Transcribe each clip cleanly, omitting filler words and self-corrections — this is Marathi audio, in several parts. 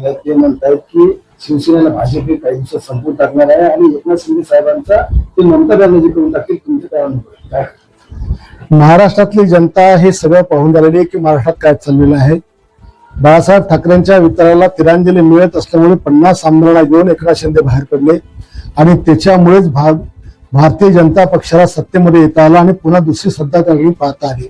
आहेत ते म्हणतायत की शिवसेनेला भाजप हे काही दिवसात संपून टाकणार आहे आणि एकनाथ शिंदे साहेबांचा ते ममता बॅनर्जी करून टाकतील. तुमचं काय अनुभव आहे? महाराष्ट्रातली जनता हे सगळं पाहून झालेली आहे की महाराष्ट्रात काय चाललेलं आहे. बाळासाहेब ठाकरेंच्या विचाराला तिरांजली मिळत असल्यामुळे 50 आमदारांना घेऊन एकनाथ शिंदे बाहेर पडले आणि त्याच्यामुळेच भारतीय जनता पक्षाला सत्तेमध्ये येता आला आणि पुन्हा दुसरी सत्ता त्यांनी पाहता आली.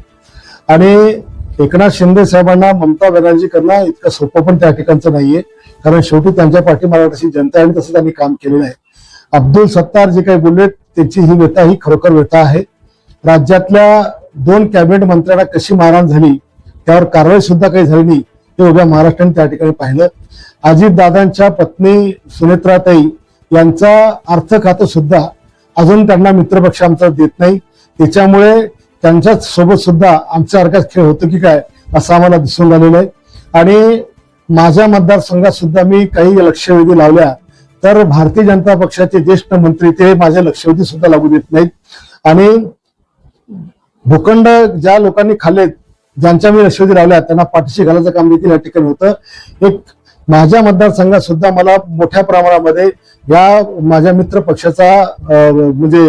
आणि एकनाथ शिंदे साहेबांना ममता बॅनर्जी करणं इतकं सोपं पण त्या ठिकाणचं नाहीये, कारण शेवटी त्यांच्या पाठीमागे तशी जनता आहे आणि तसं त्यांनी काम केलेलं आहे. अब्दुल सत्तार जे काही बोलले त्यांची ही व्यथा ही खरोखर व्यथा आहे. राज्यातल्या 2 कॅबिनेट मंत्र्यांना कशी मारहाण झाली त्यावर कारवाई सुद्धा काही झाली नाही हे उभ्या महाराष्ट्राने त्या ठिकाणी पाहिलं. अजितदादांच्या पत्नी सुनेत्राताई यांचा अर्थ खातं सुद्धा अजून त्यांना मित्रपक्ष आमचा देत नाही. त्याच्यामुळे त्यांच्या सोबत सुद्धा आमच्यासारखाच खेळ होतो की काय असं आम्हाला दिसून आलेलं आहे. आणि माझ्या मतदारसंघात सुद्धा मी काही लक्षवेधी लावल्या तर भारतीय जनता पक्षाचे ज्येष्ठ मंत्री ते माझ्या लक्षवेधी सुद्धा लागू देत नाहीत. आणि भूखंड ज्या लोकांनी खाल्लेत ज्यांच्या मी लक्षवेधी लावल्या त्यांना पाठीशी घालायचं काम देखील या ठिकाणी होतं. एक माझ्या मतदारसंघात सुद्धा मला मोठ्या प्रमाणामध्ये या माझ्या मित्र पक्षाचा म्हणजे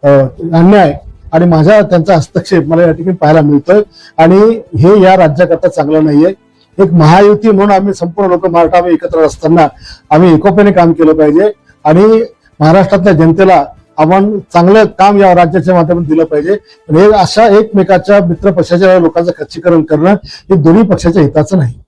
अन्याय आणि त्यांचा हस्तक्षेप मला या ठिकाणी पाहायला मिळतोय आणि हे या राज्याकरता चांगलं नाहीये. एक महायुती म्हणून आम्ही संपूर्ण लोक मराठा आम्ही एकत्र असताना आम्ही एकोप्याने काम केलं पाहिजे आणि महाराष्ट्रातल्या जनतेला आपण चांगलं काम या राज्याच्या माध्यमातून दिलं पाहिजे. पण हे अशा एकमेकाच्या मित्र पक्षाच्या लोकांचं खच्चीकरण करणं हे दोन्ही पक्षाच्या हिताचं नाही.